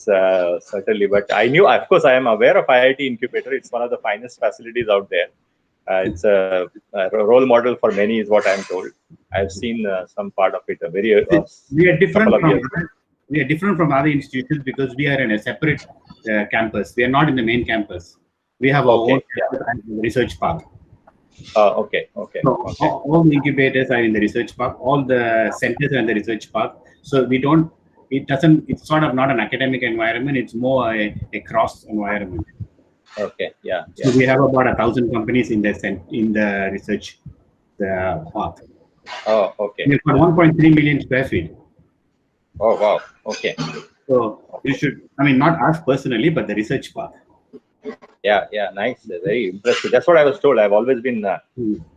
certainly. But I knew, of course, I am aware of IIT Incubator. It's one of the finest facilities out there. It's a role model for many, is what I'm told. I've seen some part of it a very we are different couple of from years. we are different from other institutions because we are in a separate campus. We are not in the main campus. We have our own research park. Okay. So all the incubators are in the research park. All the centers are in the research park. So we don't. It's sort of not an academic environment. It's more a cross environment. Okay. Yeah. So we have about 1,000 companies in the research park. Oh, okay. We've got 1.3 million square feet. Oh, wow. Okay. So you should. I mean, not us personally, but the research park. Yeah. Nice. Very impressive. That's what I was told. I've always been.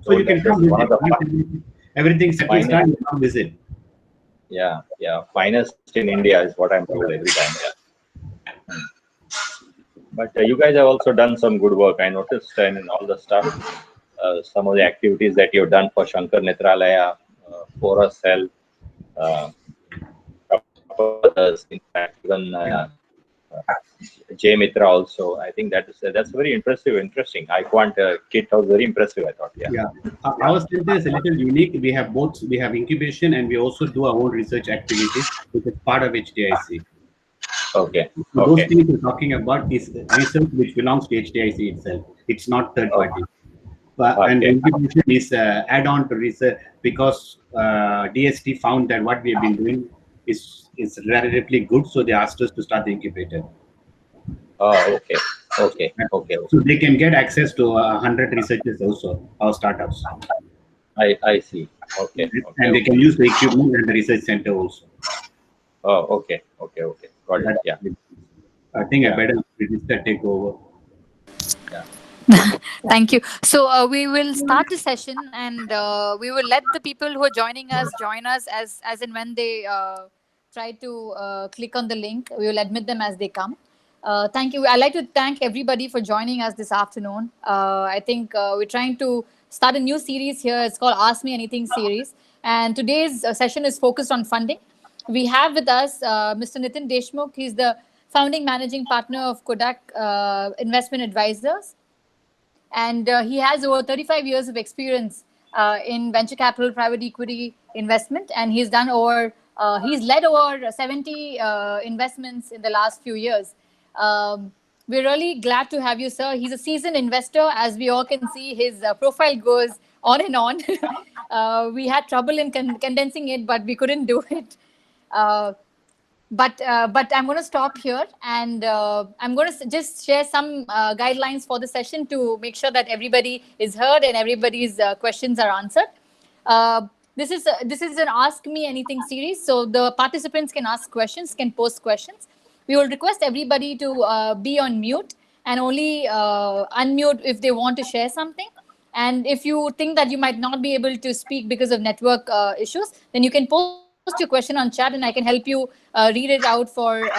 So you can come visit. Everything settles down. You come visit. Yeah. Finest in India is what I'm told every time. Yeah. But you guys have also done some good work. I noticed in all the stuff, some of the activities that you've done for Shankar Netralaya, Forus Health, others, in fact, even J Mitra also. I think that's very interesting. iQuant kit was very impressive, I thought. Yeah. Our center is a little unique. We have both. We have incubation and we also do our own research activities, which is part of HDIC. Okay. So those things we're talking about is research which belongs to HDIC itself. It's not third party. And incubation is add-on to research because DST found that what we have been doing is relatively good, so they asked us to start the incubator. Oh, okay. So they can get access to 100 researchers also, our startups. I see. Okay. And they can use the equipment and the research center also. Oh, okay. Got it. Yeah. I think I better take over. Yeah. Thank you. So we will start the session, and we will let the people who are joining us join us as and when they try to click on the link. We will admit them as they come. Thank you. I'd like to thank everybody for joining us this afternoon. I think we're trying to start a new series here. It's called Ask Me Anything series, and today's session is focused on funding. We have with us Mr. Nitin Deshmukh. He's the founding managing partner of Kotak Investment Advisors. And he has over 35 years of experience in venture capital, private equity investment, and he's led over 70 investments in the last few years. We're really glad to have you, sir. He's a seasoned investor. As we all can see, his profile goes on and on. We had trouble in condensing it, but we couldn't do it. But I'm going to stop here, and I'm going to just share some guidelines for the session to make sure that everybody is heard and everybody's questions are answered. This is an Ask Me Anything series, so the participants can ask questions, can post questions. We will request everybody to be on mute and only unmute if they want to share something. And if you think that you might not be able to speak because of network issues, then you can post your question on chat, and I can help you read it out for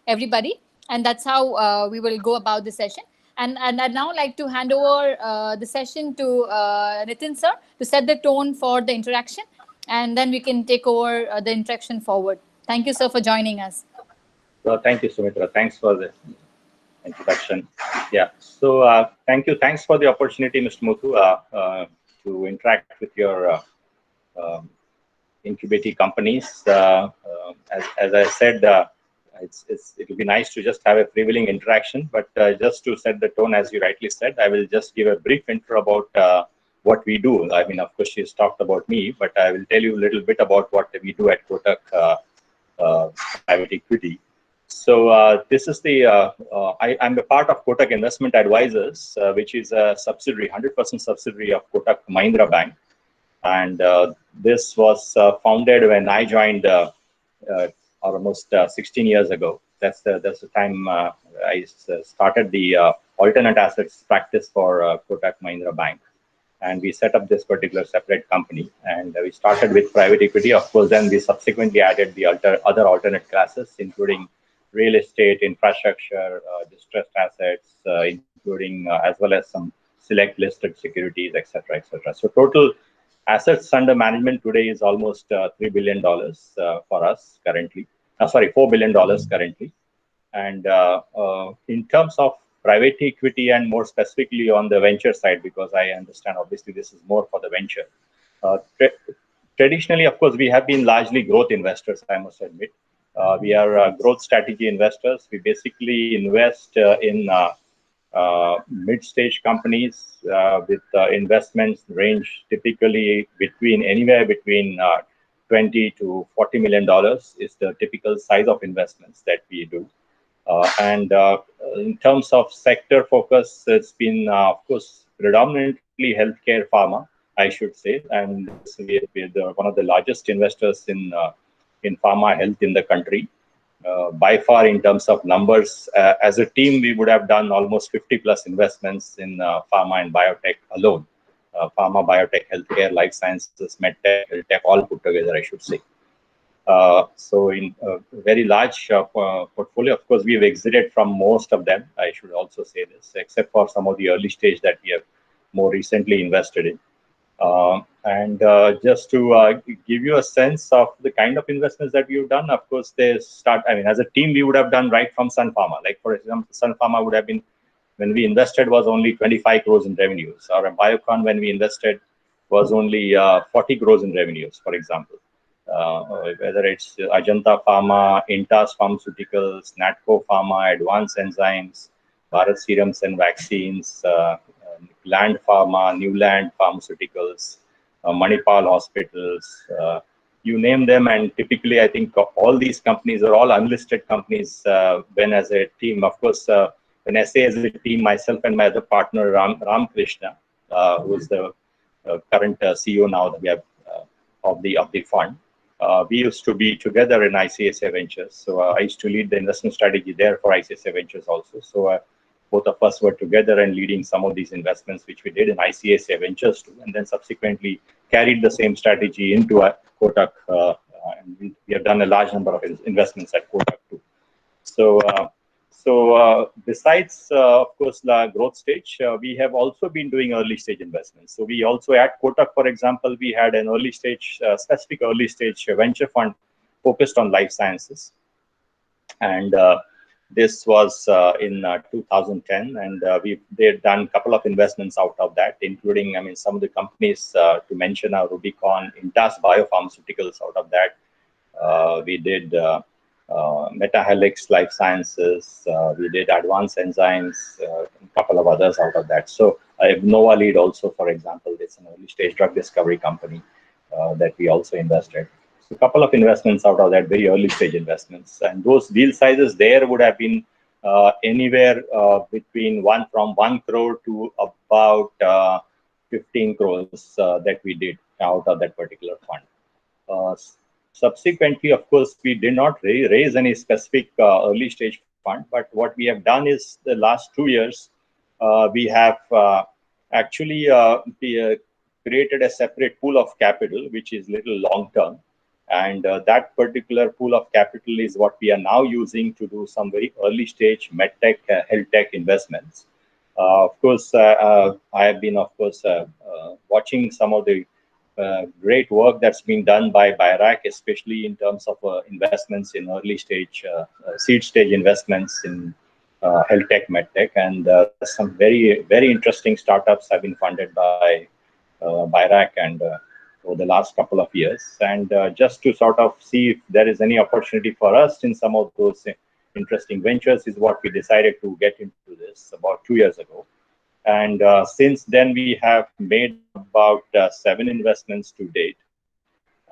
everybody. And that's how we will go about the session. And I'd now like to hand over the session to Nitin sir to set the tone for the interaction, and then we can take over the interaction forward. Thank you, sir, for joining us. Well, thank you, Sumitra. Thanks for the introduction. Yeah. So thank you. Thanks for the opportunity, Mr. Muthu, to interact with your incubating companies. As I said, it would be nice to just have a prevailing interaction, but just to set the tone, as you rightly said, I will just give a brief intro about what we do. I mean, of course, she's talked about me, but I will tell you a little bit about what we do at Kotak Private Equity. So this is I'm a part of Kotak Investment Advisors, which is a subsidiary, 100% subsidiary of Kotak Mahindra Bank. And this was founded when I joined almost 16 years ago. That's the time I started the alternate assets practice for Kotak Mahindra Bank. And we set up this particular separate company. And we started with private equity. Of course, then we subsequently added the other alternate classes, including real estate, infrastructure, distressed assets, including as well as some select listed securities, etc., etc. So total assets under management today is almost $3 billion for us currently. $4 billion currently. And in terms of private equity and more specifically on the venture side, because I understand obviously this is more for the venture. Traditionally, of course, we have been largely growth investors, I must admit. We are growth strategy investors. We basically invest in mid-stage companies with investments range typically anywhere between 20 to $40 million is the typical size of investments that we do. And in terms of sector focus, it's been, of course, predominantly healthcare pharma, I should say. And we're one of the largest investors in pharma health in the country. By far, in terms of numbers, as a team, we would have done almost 50 plus investments in pharma and biotech alone. Pharma, biotech, healthcare, life sciences, medtech, healthtech, all put together, I should say. So in a very large portfolio, of course, we've exited from most of them. I should also say this, except for some of the early stage that we have more recently invested in. And just to give you a sense of the kind of investments that we've done, of course, as a team, we would have done right from Sun Pharma. Like, for example, Sun Pharma would have been, when we invested, was only 25 crores in revenues. Or Biocon, when we invested, was only 40 crores in revenues, for example. Whether it's Ajanta Pharma, Intas Pharmaceuticals, Natco Pharma, Advanced Enzymes, Bharat Serums and Vaccines, Land Pharma, Newland Pharmaceuticals, Manipal Hospitals, you name them. And typically, I think all these companies are all unlisted companies when as a team. Of course, when I say as a team, myself and my other partner, Ram Krishna, who is the current CEO now that we have of the fund. We used to be together in ICICI Ventures. So I used to lead the investment strategy there for ICICI Ventures also. So both of us were together and leading some of these investments, which we did in ICICI Ventures too, and then subsequently carried the same strategy into Kotak. And we have done a large number of investments at Kotak too. So besides, of course, the growth stage, we have also been doing early stage investments. So we also at Kotak, for example, we had an early stage, specific early stage venture fund focused on life sciences. And this was in 2010, and they've done a couple of investments out of that, including, some of the companies to mention are Rubicon, Intas Biopharmaceuticals out of that. We did Metahelix Life Sciences, we did Advanced Enzymes, a couple of others out of that. So Nova Lead also, for example, it's an early stage drug discovery company that we also invested. So a couple of investments out of that, very early stage investments. And those deal sizes there would have been anywhere between 1 crore to about 15 crores that we did out of that particular fund. Subsequently, of course, we did not raise any specific early stage fund, but what we have done is the last 2 years, we have actually created a separate pool of capital, which is little long term. And that particular pool of capital is what we are now using to do some very early stage medtech, health tech investments. Of course, I have been, watching some of the great work that's been done by BioRack, especially in terms of investments in early stage, seed stage investments in health tech, medtech, and some very, very interesting startups have been funded by BioRack and over the last couple of years. And just to sort of see if there is any opportunity for us in some of those interesting ventures is what we decided to get into this about 2 years ago. And since then, we have made about 7 investments to date.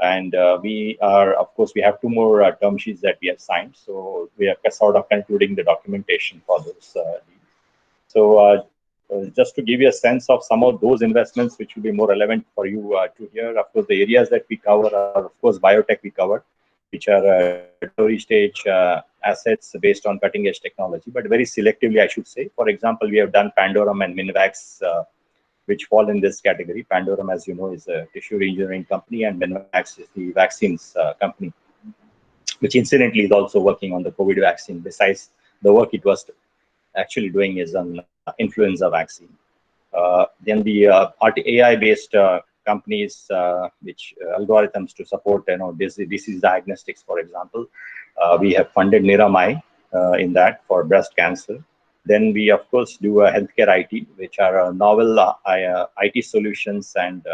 And we are, of course, we have 2 more term sheets that we have signed. So we are sort of concluding the documentation for those. So just to give you a sense of some of those investments, which will be more relevant for you to hear, of course, the areas that we cover are, of course, biotech we covered, which are early stage assets based on cutting edge technology, but very selectively, I should say. For example, we have done Pandorum and Minvax, which fall in this category. Pandorum, as you know, is a tissue engineering company, and Minvax is the vaccines company, which incidentally is also working on the COVID vaccine. Besides the work it was actually doing is on influenza vaccine. Then the AI-based companies, which algorithms to support, disease diagnostics, for example. We have funded Niramai, in that for breast cancer. Then we, of course, do healthcare IT, which are novel IT solutions and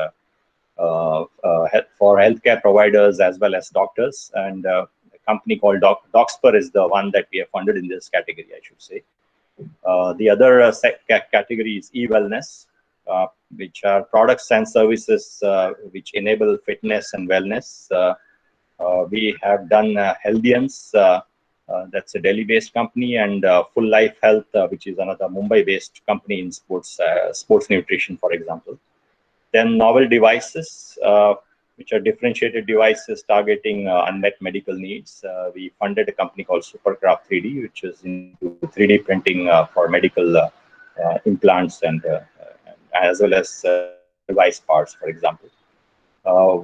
for healthcare providers as well as doctors. And a company called Doxper is the one that we have funded in this category, I should say. The other category is e-wellness, which are products and services which enable fitness and wellness. We have done Healthians, that's a Delhi-based company, and Full Life Health, which is another Mumbai-based company in sports nutrition, for example. Then novel devices, which are differentiated devices targeting unmet medical needs. We funded a company called Supercraft 3D, which is into 3D printing for medical implants and as well as device parts, for example.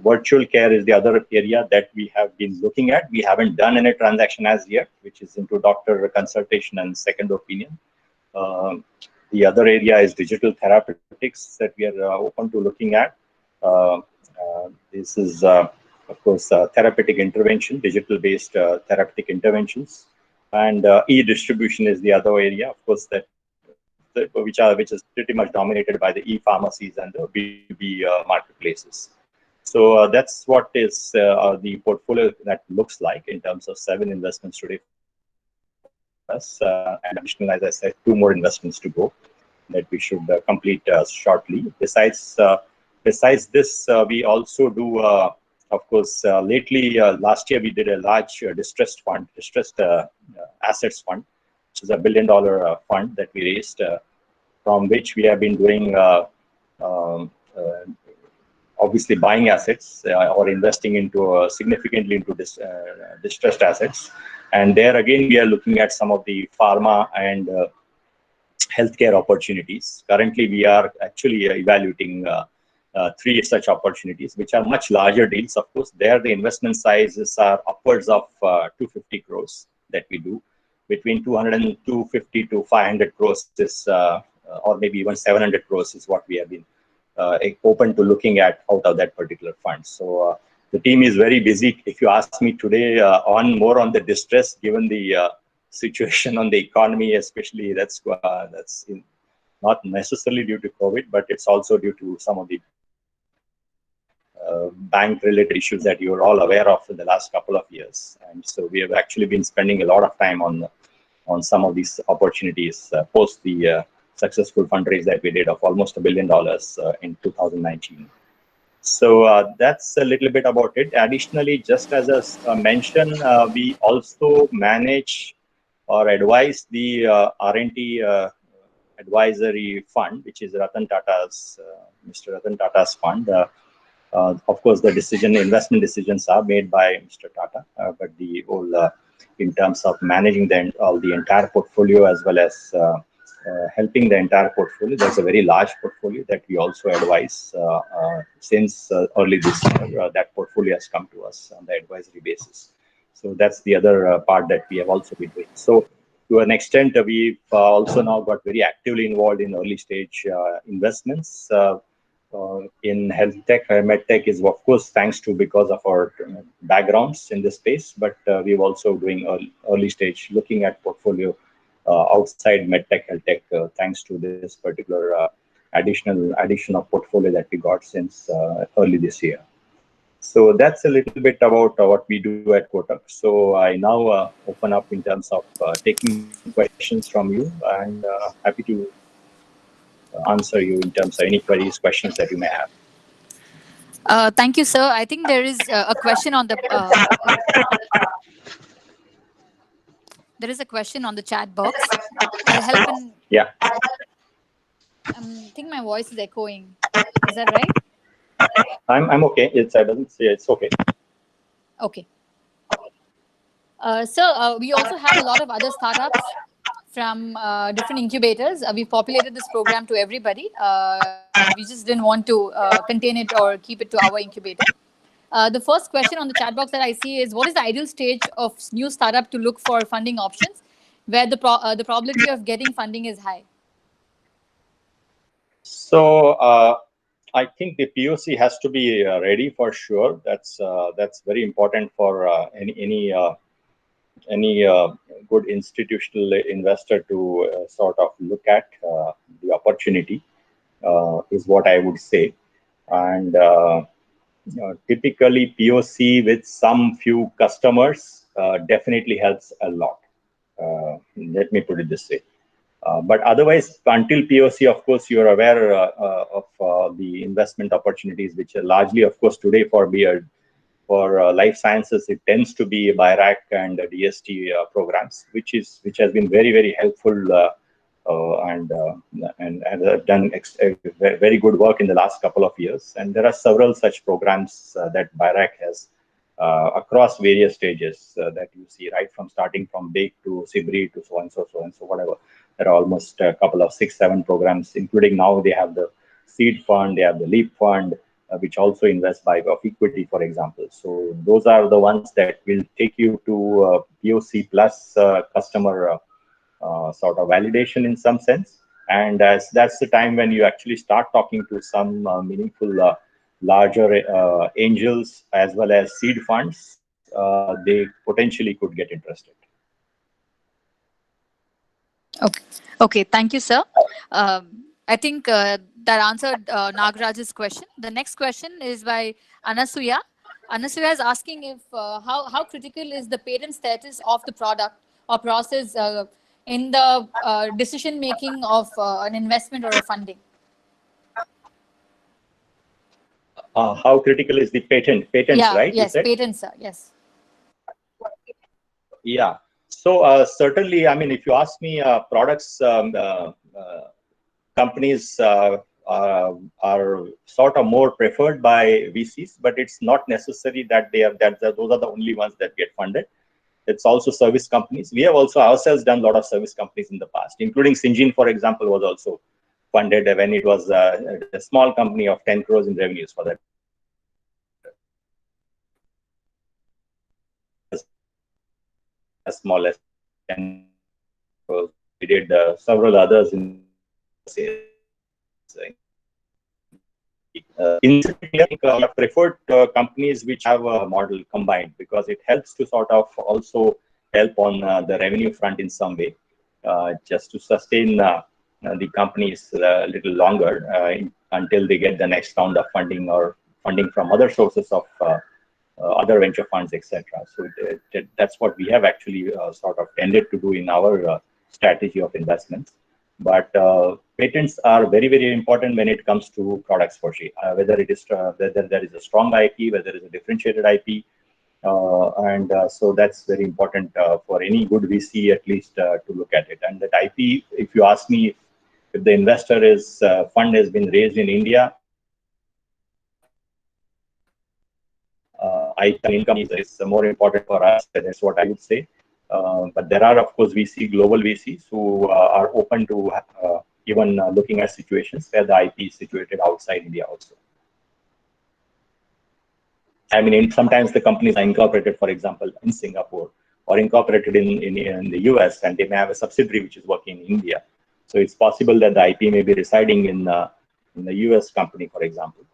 Virtual care is the other area that we have been looking at. We haven't done any transaction as yet, which is into doctor consultation and second opinion. The other area is digital therapeutics that we are open to looking at. This is, of course, therapeutic intervention, digital-based therapeutic interventions, and e-distribution is the other area, of course, which is pretty much dominated by the e-pharmacies and the B2B marketplaces. So that's what is the portfolio that looks like in terms of 7 investments today. And additional, as I said, 2 more investments to go that we should complete shortly. Besides this, we also do, of course, lately, last year we did a large distressed assets fund, which is a $1 billion fund that we raised, from which we have been doing obviously buying assets or investing into significantly into distressed assets. And there again, we are looking at some of the pharma and healthcare opportunities. Currently, we are actually evaluating 3 such opportunities, which are much larger deals. Of course, there the investment sizes are upwards of 250 crores that we do. Between 200 and 250 to 500 crores is, or maybe even 700 crores is what we have been open to looking at out of that particular fund. So the team is very busy. If you ask me today, more on the distress, given the situation on the economy, especially that's not necessarily due to COVID, but it's also due to some of the bank-related issues that you're all aware of in the last couple of years. And so we have actually been spending a lot of time on some of these opportunities post the successful fundraise that we did of almost $1 billion in 2019. So that's a little bit about it. Additionally, just as a mention, we also manage or advise the R&D advisory fund, which is Ratan Tata's, Mr. Ratan Tata's fund. Of course, the investment decisions are made by Mr. Tata, but the whole, in terms of managing the entire portfolio as well as helping the entire portfolio, there's a very large portfolio that we also advise since early this year. That portfolio has come to us on the advisory basis. So that's the other part that we have also been doing. So to an extent, we've also now got very actively involved in early stage investments. In health tech, med tech is, of course, thanks to because of our backgrounds in this space, but we're also doing early stage looking at portfolio outside med tech, health tech, thanks to this particular addition of portfolio that we got since early this year. So that's a little bit about what we do at Kotak. So I now open up in terms of taking questions from you, and happy to answer you in terms of any queries, questions that you may have. Thank you, sir. I think there is a question on the there is a question on the chat box. I'll help in. Yeah. I think my voice is echoing. Is that right? I'm okay. It's okay. Okay. So we also have a lot of other startups from different incubators. We've populated this program to everybody. We just didn't want to contain it or keep it to our incubator. The first question on the chat box that I see is, what is the ideal stage of new startup to look for funding options where the probability of getting funding is high? So I think the POC has to be ready for sure. That's very important for any any good institutional investor to sort of look at the opportunity is what I would say. And typically POC with some few customers definitely helps a lot. Let me put it this way. But otherwise, until POC, of course, you're aware of the investment opportunities, which are largely, of course, today for Beard. For life sciences, it tends to be BIRAC and DST programs, which has been very, very helpful and have done very good work in the last couple of years. And there are several such programs that BIRAC has across various stages that you see, right from starting from bake to SIBRI to so and so, whatever. There are almost a couple of 6-7 programs, including now they have the seed fund, they have the LEAP fund, which also invests by way of equity, for example. So those are the ones that will take you to POC plus customer sort of validation in some sense. And as that's the time when you actually start talking to some meaningful larger angels as well as seed funds, they potentially could get interested. Okay. Thank you, sir. I think that answered Nagaraj's question. The next question is by Anasuya. Anasuya is asking if how critical is the patent status of the product or process in the decision making of an investment or a funding. How critical is the patents, yeah, right? Yes, patents, sir. Yes. Yeah. So certainly, I mean, if you ask me, products companies are sort of more preferred by VCs, but it's not necessary that those are the only ones that get funded. It's also service companies. We have also ourselves done a lot of service companies in the past, including Syngene, for example, was also funded when it was a small company of 10 crores in revenues for that. As small as 10 crores. We did several others in preferred companies which have a model combined, because it helps to sort of also help on the revenue front in some way, just to sustain the companies a little longer until they get the next round of funding or funding from other sources of other venture funds, etc. So that's what we have actually sort of tended to do in our strategy of investments. But patents are very, very important when it comes to products, for sure. Whether it is whether there is a strong IP, whether there is a differentiated IP, so that's very important for any good VC at least to look at it. And that IP, if you ask me, if the investor is fund has been raised in India, income is more important for us. That's what I would say. But there are, of course, global VCs who are open to even looking at situations where the IP is situated outside India also. I mean, sometimes the companies are incorporated, for example, in Singapore, or incorporated in the US, and they may have a subsidiary which is working in India. So it's possible that the IP may be residing in the US company, for example.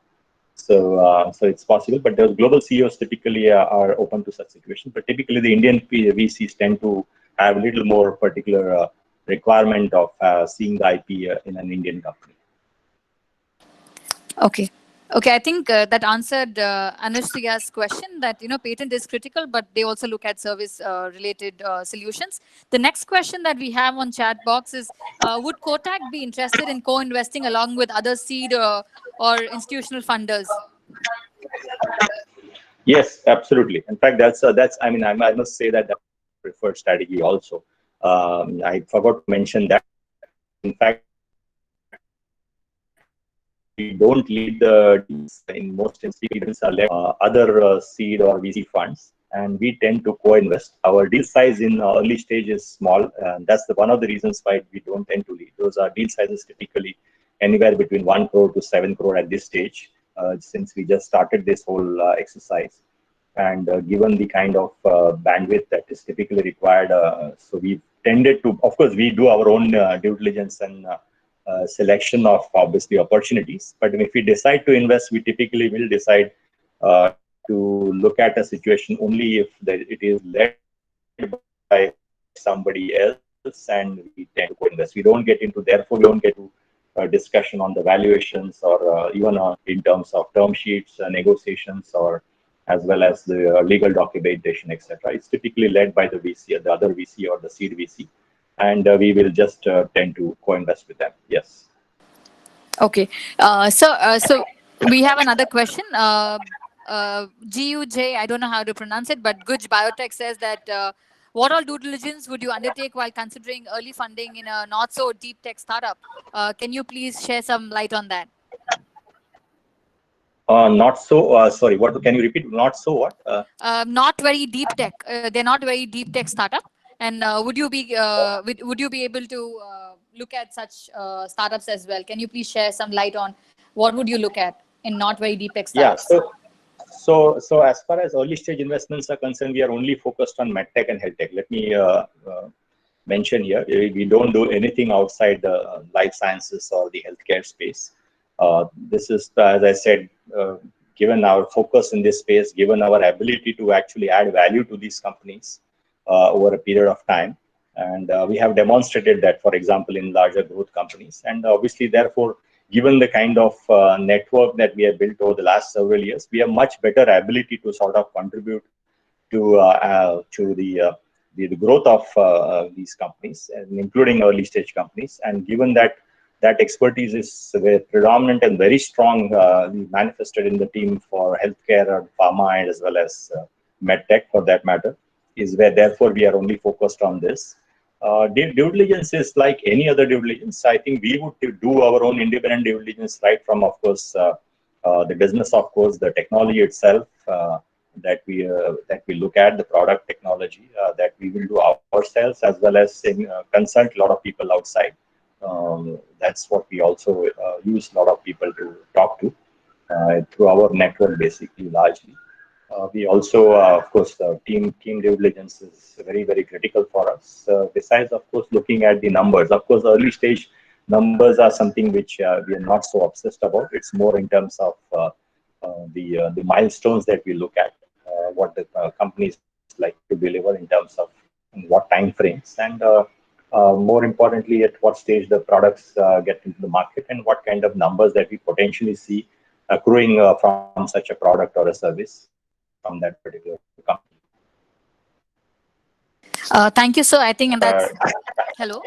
So it's possible, but the global CEOs typically are open to such situations. But typically, the Indian VCs tend to have a little more particular requirement of seeing the IP in an Indian company. Okay, I think that answered Anushya's question that, patent is critical, but they also look at service related solutions. The next question that we have on chat box is, would Kotak be interested in co-investing along with other seed or institutional funders? Yes, absolutely. In fact, that's I mean, I must say that that's the preferred strategy also. I forgot to mention that, in fact, we don't lead the deals. In most instances, are left other seed or VC funds, and we tend to co-invest. Our deal size in early stage is small, and that's one of the reasons why we don't tend to lead. Those are deal sizes typically anywhere between 1 crore to 7 crore at this stage, since we just started this whole exercise. And given the kind of bandwidth that is typically required, so we've tended to, of course, we do our own due diligence and selection of obviously opportunities. But if we decide to invest, we typically will decide to look at a situation only if it is led by somebody else, and we tend to co-invest. We don't get into, therefore, we don't get to discussion on the valuations or even in terms of term sheets, negotiations, or as well as the legal documentation, etc. It's typically led by the VC, or the other VC, or the seed VC, and we will just tend to co-invest with them. Yes. Okay. So we have another question. GUJ, I don't know how to pronounce it, but Guj Biotech says that what all due diligence would you undertake while considering early funding in a not so deep tech startup? Can you please share some light on that? Not so. Sorry. What? Can you repeat? Not so what? Not very deep tech. They're not very deep tech startup. And would you be able to look at such startups as well? Can you please share some light on what would you look at in not very deep tech startups? Yeah. So as far as early stage investments are concerned, we are only focused on medtech and health tech. Let me mention here, we don't do anything outside the life sciences or the healthcare space. This is, as I said, given our focus in this space, given our ability to actually add value to these companies over a period of time. And we have demonstrated that, for example, in larger growth companies. And obviously, therefore, given the kind of network that we have built over the last several years, we have much better ability to sort of contribute to the growth of these companies, and including early stage companies. And given that that expertise is very predominant and very strong, manifested in the team for healthcare or pharma, and as well as medtech for that matter, is where therefore we are only focused on this. Due diligence is like any other due diligence. I think we would do our own independent due diligence, right from, of course, the business, of course, the technology itself that we look at, the product technology that we will do ourselves, as well as consult a lot of people outside. That's what we also use a lot of people to talk to through our network, basically, largely. We also, of course, team due diligence is very, very critical for us. Besides, of course, looking at the numbers. Of course, early stage numbers are something which we are not so obsessed about. It's more in terms of the milestones that we look at, what the companies like to deliver in terms of what time frames, and more importantly, at what stage the products get into the market, and what kind of numbers that we potentially see accruing from such a product or a service from that particular company. Thank you, sir. I think that's hello.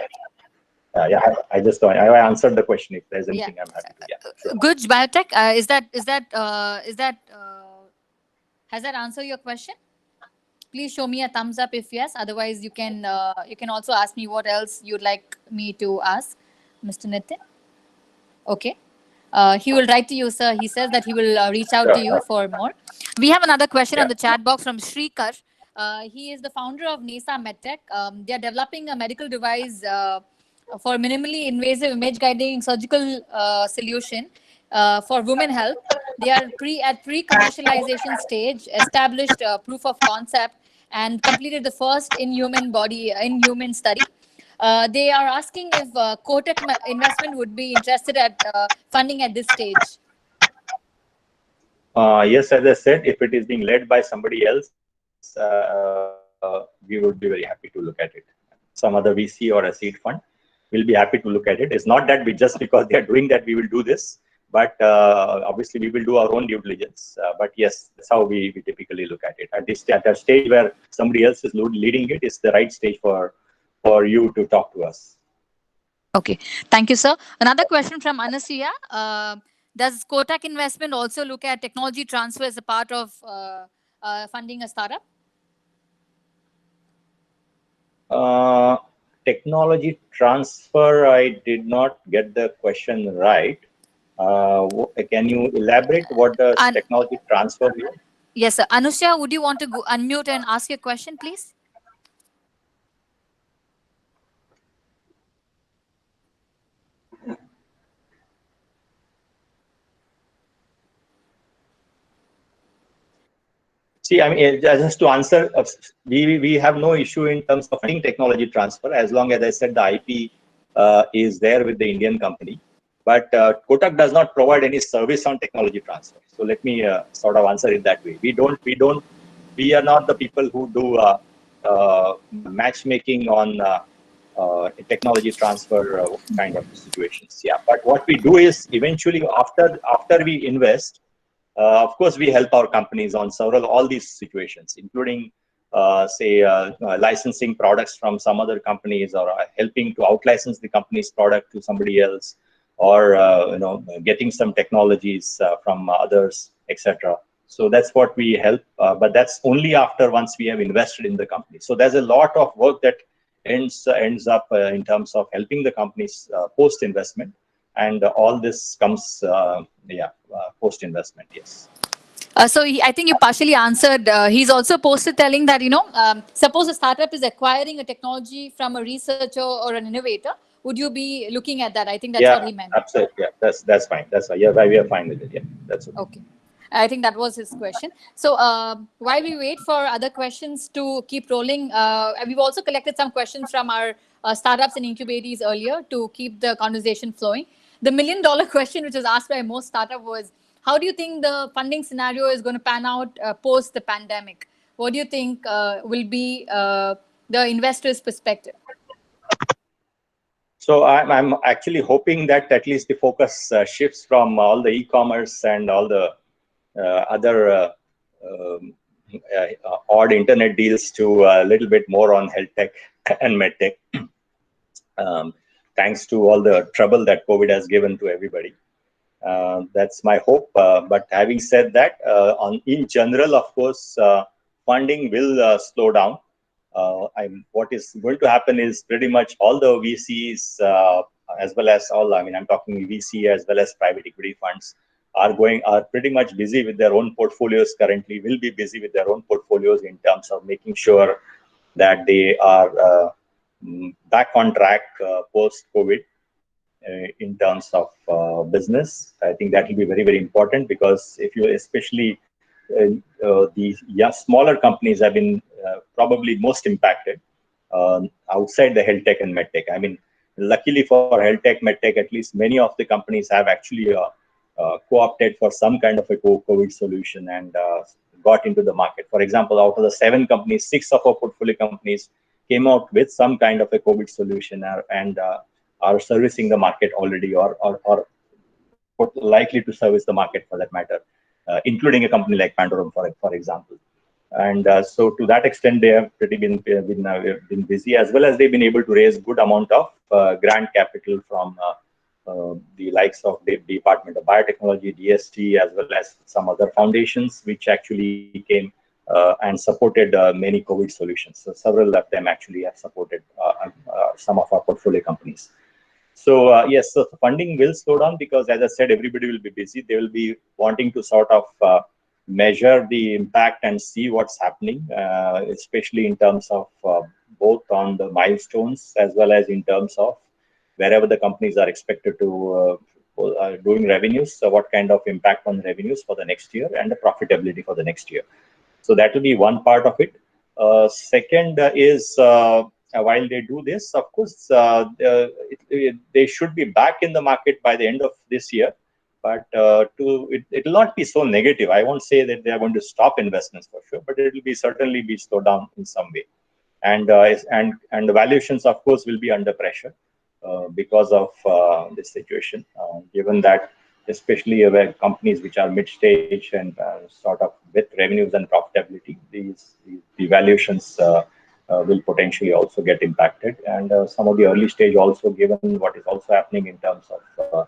Yeah, I answered the question. If there's anything, I'm happy to. Yeah, sure. Good Biotech. Has that answered your question? Please show me a thumbs up if yes. Otherwise, you can also ask me what else you'd like me to ask, Mr. Nitin. Okay. He will write to you, sir. He says that he will reach out to you for more. We have another question on the chat box from Shrikar. He is the founder of Nesa Medtech. They are developing a medical device for minimally invasive image guiding surgical solution for women health. They are at pre-commercialization stage, established proof of concept, and completed the first in-human study. They are asking if Kotak Investment would be interested at funding at this stage. Yes, as I said, if it is being led by somebody else, we would be very happy to look at it. Some other VC or a seed fund, we'll be happy to look at it. It's not that we just because they are doing that we will do this, but obviously we will do our own due diligence. But yes, that's how we typically look at it. At a stage where somebody else is leading it, is the right stage for you to talk to us. Okay, thank you, sir. Another question from Anasuya. Does Kotak Investment also look at technology transfer as a part of funding a startup? Technology transfer, I did not get the question right. Can you elaborate what does technology transfer mean? Yes, sir. Anusha, would you want to unmute and ask your question, please? See, I mean, just to answer, we have no issue in terms of funding technology transfer, as long as I said the IP is there with the Indian company. But Kotak does not provide any service on technology transfer. So let me sort of answer it that way. We are not the people who do matchmaking on technology transfer kind of situations. Yeah, but what we do is eventually after we invest, of course, we help our companies on all these situations, including licensing products from some other companies, or helping to out-license the company's product to somebody else, or getting some technologies from others, etc. So that's what we help, but that's only after once we have invested in the company. So there's a lot of work that ends up in terms of helping the companies post-investment, and all this comes post-investment. Yes. I think you partially answered. He's also posted telling that, suppose a startup is acquiring a technology from a researcher or an innovator, would you be looking at that? I think that's what he meant. Absolutely. Yeah, that's fine. That's fine. Yeah, we are fine with it. Yeah, that's okay. I think that was his question. So while we wait for other questions to keep rolling, we've also collected some questions from our startups and incubators earlier to keep the conversation flowing. The $1 million question, which was asked by most startups, was, how do you think the funding scenario is going to pan out post the pandemic? What do you think will be the investors' perspective? So I'm actually hoping that at least the focus shifts from all the e-commerce and all the other odd internet deals to a little bit more on health tech and med tech, thanks to all the trouble that COVID has given to everybody. That's my hope. But having said that, in general, of course, funding will slow down. What is going to happen is pretty much all the VCs, as well as I'm talking VC as well as private equity funds, are pretty much busy with their own portfolios currently, will be busy with their own portfolios in terms of making sure that they are back on track post-COVID in terms of business. I think that will be very, very important, because if you, especially the smaller companies have been probably most impacted outside the health tech and med tech. I mean, luckily for health tech, med tech, at least many of the companies have actually co-opted for some kind of a COVID solution and got into the market. For example, out of the 7 companies, 6 of our portfolio companies came out with some kind of a COVID solution and are servicing the market already, or likely to service the market for that matter, including a company like Pandorum, for example. And so to that extent, they have pretty been busy, as well as they've been able to raise good amount of grant capital from the likes of the Department of Biotechnology, DST, as well as some other foundations, which actually came and supported many COVID solutions. So several of them actually have supported some of our portfolio companies. So yes, so funding will slow down because, as I said, everybody will be busy. They will be wanting to sort of measure the impact and see what's happening, especially in terms of both on the milestones as well as in terms of wherever the companies are expected to doing revenues. So what kind of impact on revenues for the next year and the profitability for the next year. So that will be one part of it. Second is, while they do this, of course, they should be back in the market by the end of this year. But it will not be so negative. I won't say that they are going to stop investments for sure, but it will certainly be slowed down in some way. And the valuations, of course, will be under pressure because of this situation, given that especially where companies which are mid-stage and sort of with revenues and profitability, the valuations will potentially also get impacted. And some of the early stage also, given what is also happening in terms of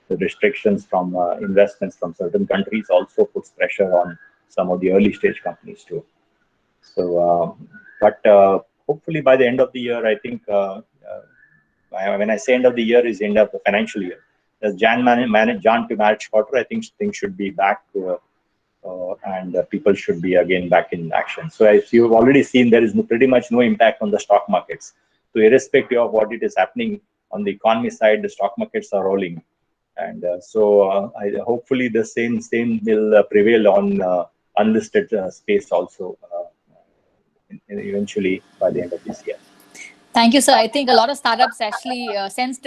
the restrictions from investments from certain countries, also puts pressure on some of the early stage companies too. So, but hopefully by the end of the year, I think, when I say end of the year, is end of the financial year. As Jan to March quarter, I think things should be back to, and people should be again back in action. So as you've already seen, there is pretty much no impact on the stock markets. So irrespective of what it is happening on the economy side, the stock markets are rolling. And so hopefully the same will prevail on unlisted space also eventually by the end of this year. Thank you, sir. I think a lot of startups actually sensed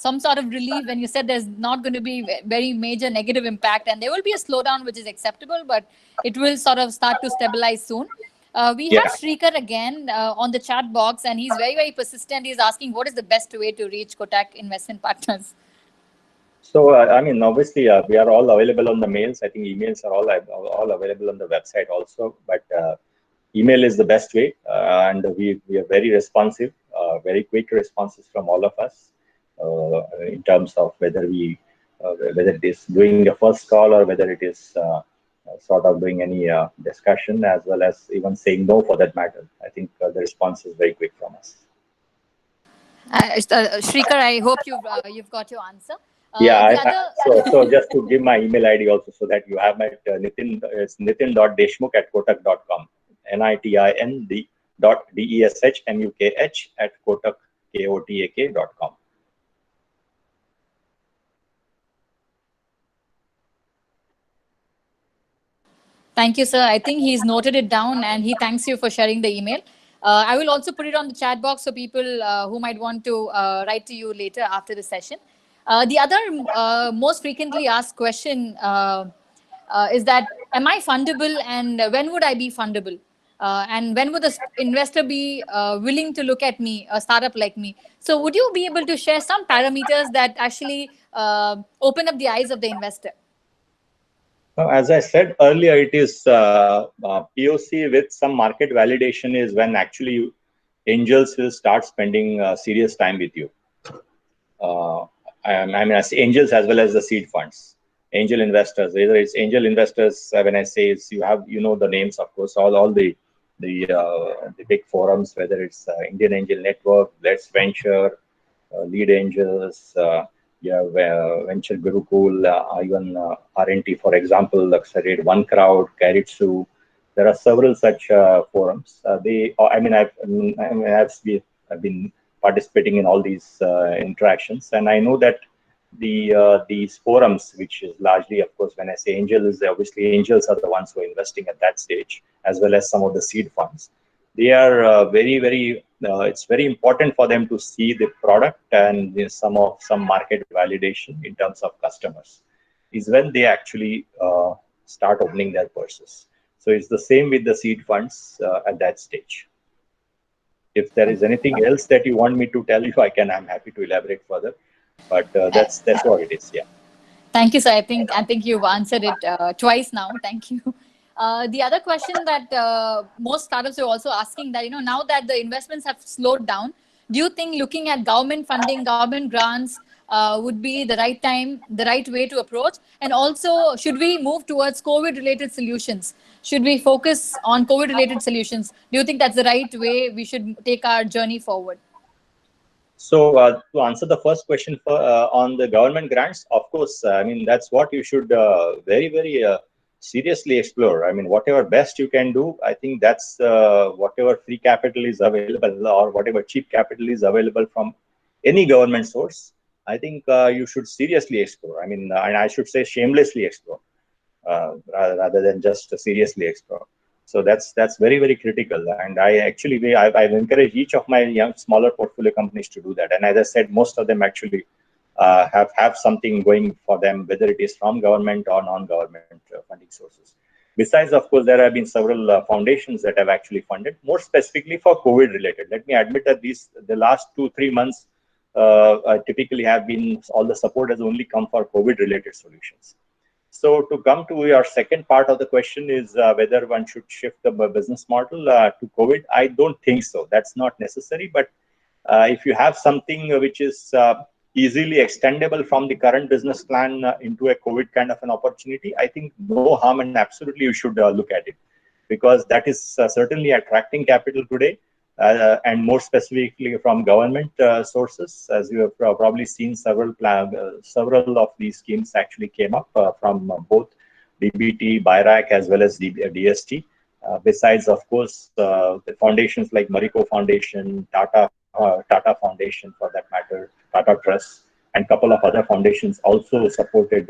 some sort of relief when you said there's not going to be very major negative impact, and there will be a slowdown which is acceptable, but it will sort of start to stabilize soon. We have Shrikar again on the chat box, and he's very, very persistent. He's asking what is the best way to reach Kotak Investment Partners. So, I mean, obviously, we are all available on the mails. I think emails are all available on the website also. But email is the best way, and we are very responsive, very quick responses from all of us in terms of whether it is doing a first call or whether it is sort of doing any discussion, as well as even saying no for that matter. I think the response is very quick from us. Shrikar, I hope you've got your answer. So just to give my email ID also, so that you have my Nitin, it's nitin.deshmukh@kotak.com, nitin.deshmukh@kotak.com. Thank you, sir. I think he's noted it down, and he thanks you for sharing the email. I will also put it on the chat box so people who might want to write to you later after the session. The other most frequently asked question is that, am I fundable, and when would I be fundable? And when would the investor be willing to look at me, a startup like me? So would you be able to share some parameters that actually open up the eyes of the investor? As I said earlier, it is POC with some market validation is when actually angels will start spending serious time with you. I mean, as angels as well as the seed funds, angel investors. Whether it's angel investors, when I say it's, you know the names, of course, all the big forums, whether it's Indian Angel Network, Let's Venture, Lead Angels. You have Venture Gurukul, even RNT, for example, Accelerate, One Crowd, Karitsu. There are several such forums. I've been participating in all these interactions, and I know that these forums, which is largely, of course, when I say angels, obviously angels are the ones who are investing at that stage, as well as some of the seed funds. They are it's very important for them to see the product and some market validation in terms of customers is when they actually start opening their purses. So it's the same with the seed funds at that stage. If there is anything else that you want me to tell you, I'm happy to elaborate further, but that's what it is. Yeah. Thank you, sir. I think you've answered it twice now. Thank you. The other question that most startups are also asking, that now that the investments have slowed down, do you think looking at government funding, government grants would be the right time, the right way to approach? And also, should we move towards COVID-related solutions? Should we focus on COVID-related solutions? Do you think that's the right way we should take our journey forward? So to answer the first question on the government grants, of course, I mean, that's what you should very, very seriously explore. I mean, whatever best you can do, I think that's whatever free capital is available or whatever cheap capital is available from any government source. I think you should seriously explore. I mean, and I should say shamelessly explore rather than just seriously explore. So that's very, very critical. And I've encouraged each of my smaller portfolio companies to do that. And as I said, most of them actually have something going for them, whether it is from government or non-government funding sources. Besides, of course, there have been several foundations that have actually funded, more specifically for COVID-related. Let me admit that the last 2-3 months typically have been, all the support has only come for COVID-related solutions. So to come to your second part of the question is whether one should shift the business model to COVID. I don't think so. That's not necessary. But if you have something which is easily extendable from the current business plan into a COVID kind of an opportunity, I think no harm, and absolutely you should look at it, because that is certainly attracting capital today, and more specifically from government sources. As you have probably seen, several of these schemes actually came up from both DBT, BIRAC, as well as DST. Besides, of course, the foundations like Marico Foundation, Tata Foundation, for that matter, Tata Trust, and a couple of other foundations also supported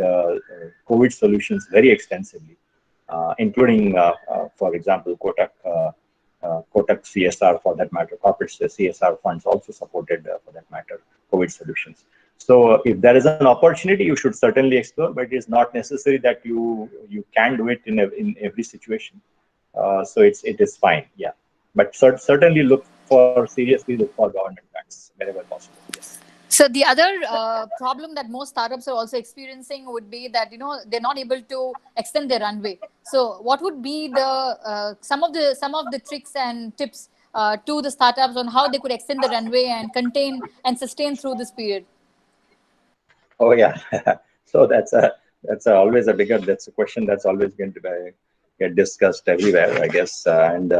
COVID solutions very extensively, including, for example, Kotak CSR, for that matter, corporate CSR funds also supported, for that matter, COVID solutions. So if there is an opportunity, you should certainly explore, but it is not necessary that you can do it in every situation. So it is fine. Yeah, but certainly seriously look for government grants wherever possible. Yes. So the other problem that most startups are also experiencing would be that they're not able to extend their runway. So what would be the some of the tricks and tips to the startups on how they could extend the runway and contain and sustain through this period? Oh yeah. So always that's a question that's always going to get discussed everywhere, I guess. And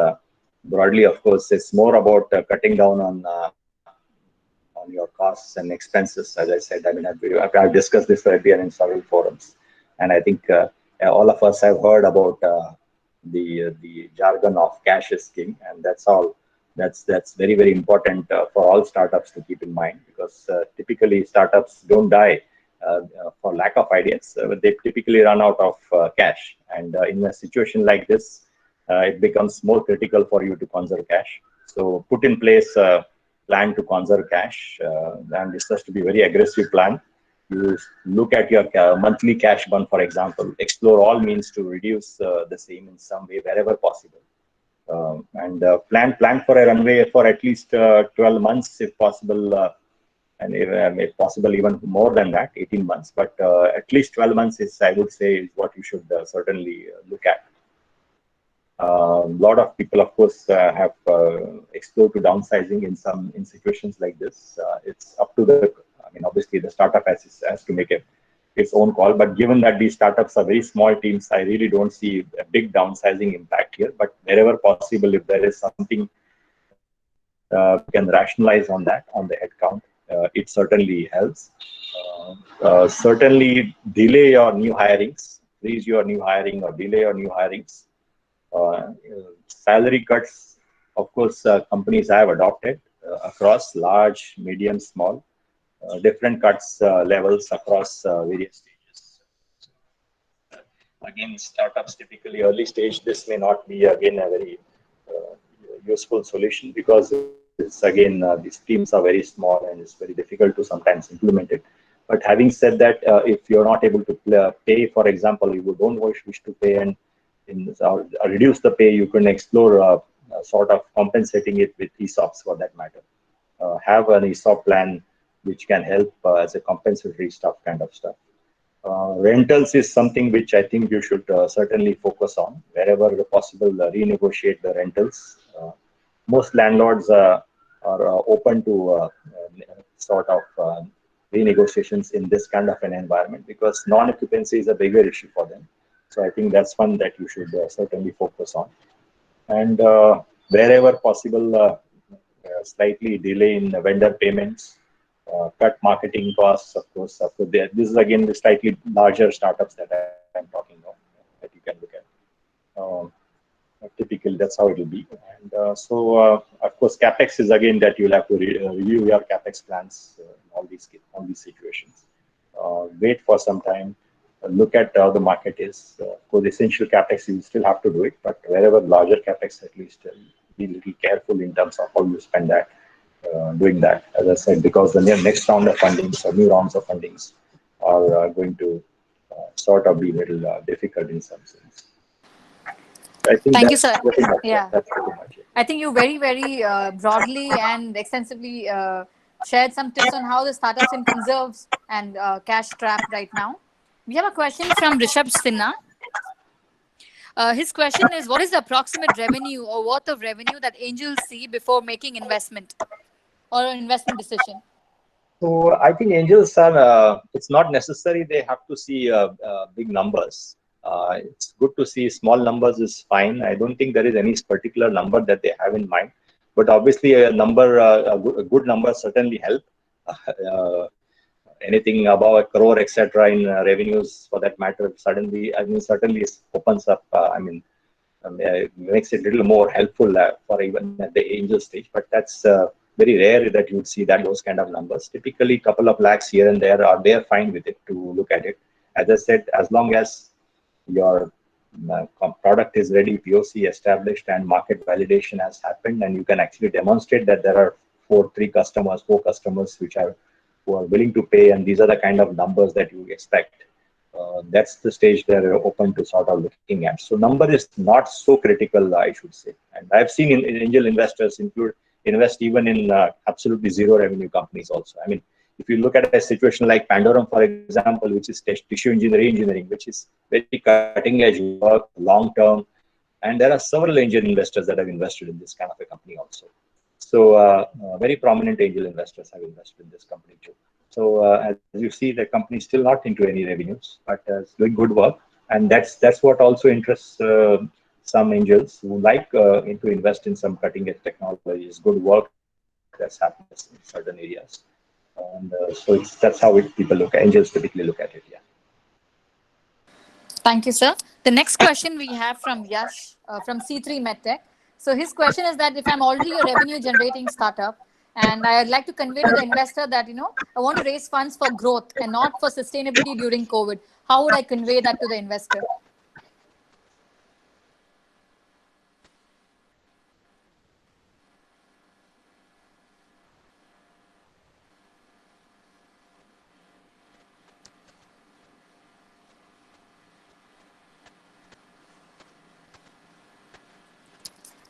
broadly, of course, it's more about cutting down on your costs and expenses. As I said, I mean, I've discussed this earlier in several forums, and I think all of us have heard about the jargon of cash is king, and that's all. That's very very important for all startups to keep in mind, because typically startups don't die for lack of ideas, but they typically run out of cash. And in a situation like this, it becomes more critical for you to conserve cash. So put in place a plan to conserve cash, and this has to be a very aggressive plan. You look at your monthly cash burn, for example, explore all means to reduce the same in some way wherever possible. And plan for a runway for at least 12 months if possible, and if possible even more than that, 18 months. But at least 12 months is, I would say, is what you should certainly look at. A lot of people, of course, have explored to downsizing in situations like this. It's up to obviously the startup has to make its own call. But given that these startups are very small teams, I really don't see a big downsizing impact here. But wherever possible, if there is something we can rationalize on the headcount, it certainly helps. Certainly delay your new hirings, freeze your new hiring or delay your new hirings. Salary cuts, of course, companies have adopted across large, medium, small, different cuts levels across various stages. Again, startups typically early stage, this may not be again a very useful solution, because it's again these teams are very small and it's very difficult to sometimes implement it. But having said that, if you're not able to pay, for example, you don't wish to pay and reduce the pay, you can explore sort of compensating it with ESOPs for that matter. Have an ESOP plan which can help as a compensatory stuff kind of stuff. Rentals is something which I think you should certainly focus on wherever possible. Renegotiate the rentals. Most landlords are open to sort of renegotiations in this kind of an environment, because non-occupancy is a bigger issue for them. So I think that's one that you should certainly focus on. And wherever possible, slightly delay in vendor payments, cut marketing costs, of course. This is again the slightly larger startups that I'm talking about that you can look at. Typically, that's how it will be. And of course, capex is again that you'll have to review your capex plans in all these situations. Wait for some time. Look at how the market is. For the essential capex, you still have to do it, but wherever larger capex, at least be a little careful in terms of how you spend that. Doing that, as I said, because the next round of fundings or new rounds of fundings are going to sort of be a little difficult in some sense. I think Thank you, sir. Yeah, that's pretty much it. I think you very, very broadly and extensively shared some tips on how the startups can conserve and cash trap right now. We have a question from Rishabh Sinha. His question is, what is the approximate revenue or worth of revenue that angels see before making investment or an investment decision? So I think angels are, it's not necessary they have to see big numbers. It's good to see small numbers is fine. I don't think there is any particular number that they have in mind, but obviously a good number certainly help. Anything above a crore, etc., in revenues for that matter, certainly opens up. Makes it a little more helpful for even at the angel stage. But that's very rare that you would see those kind of numbers. Typically, a couple of lakhs here and there they're fine with it to look at it. As I said, as long as your product is ready, POC established, and market validation has happened, and you can actually demonstrate that there are four customers who are willing to pay, and these are the kind of numbers that you expect. that's the stage they're open to sort of looking at. So number is not so critical, I should say. And I've seen angel investors invest even in absolutely zero revenue companies also. I mean, if you look at a situation like Pandorum, for example, which is tissue engineering, which is very cutting edge work, long term, and there are several angel investors that have invested in this kind of a company also. So very prominent angel investors have invested in this company too. So as you see, the company is still not into any revenues, but it's doing good work, and that's what also interests some angels who like to invest in some cutting edge technologies, good work that's happening in certain areas, and so that's how people look. Angels typically look at it. Yeah. Thank you, sir. The next question we have from Yash from C3 MedTech. So his question is that if I'm already a revenue generating startup and I'd like to convey to the investor that, I want to raise funds for growth and not for sustainability during COVID, how would I convey that to the investor?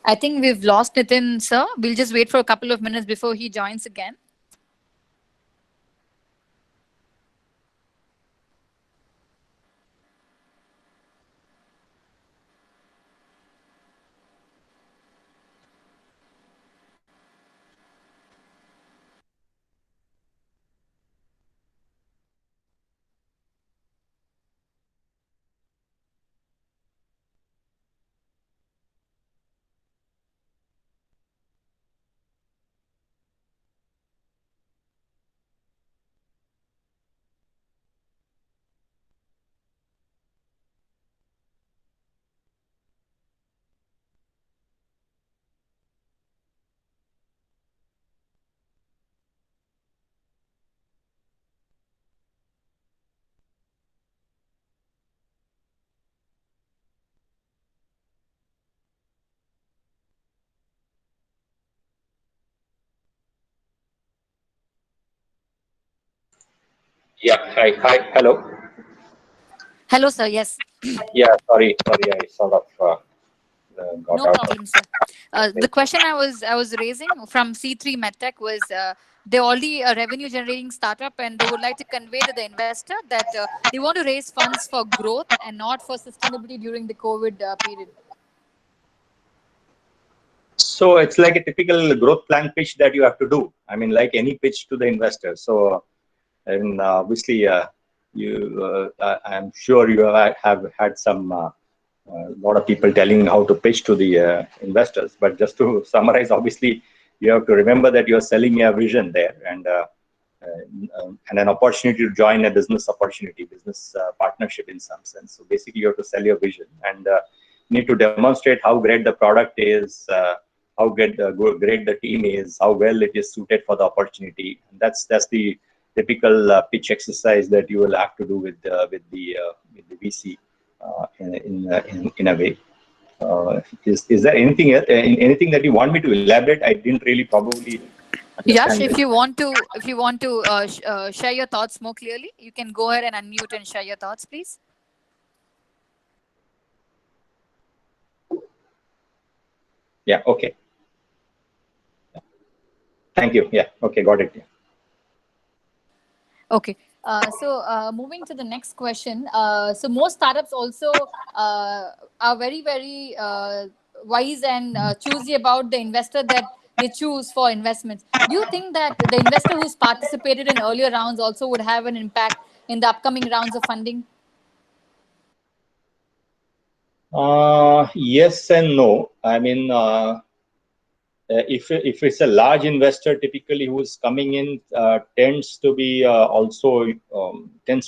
I think we've lost Nitin, sir. We'll just wait for a couple of minutes before he joins again. Yeah. Hi. Hello. Hello, sir. Yes. Yeah. Sorry. I sort of got No out. problem, sir. The question I was raising from C3 MedTech was they're already a revenue generating startup and they would like to convey to the investor that they want to raise funds for growth and not for sustainability during the COVID period. So it's like a typical growth plan pitch that you have to do. I mean, like any pitch to the investor. So, and obviously, I'm sure you have had some lot of people telling how to pitch to the investors. But just to summarize, obviously, you have to remember that you're selling a vision there and an opportunity to join a business partnership in some sense. So basically, you have to sell your vision and need to demonstrate how great the product is, how great the team is, how well it is suited for the opportunity. And that's the typical pitch exercise that you will have to do with the VC in a way. Is there anything else, anything that you want me to elaborate? I didn't really probably Yash, understand. if you want to share your thoughts more clearly, you can go ahead and unmute and share your thoughts, please. Yeah. Okay. Thank you. Yeah. Okay. Got it. Yeah. Okay. So moving to the next question. So most startups also are very, very wise and choosy about the investor that they choose for investments. Do you think that the investor who's participated in earlier rounds also would have an impact in the upcoming rounds of funding? Yes and no. I mean, if it's a large investor, typically who's coming in, tends to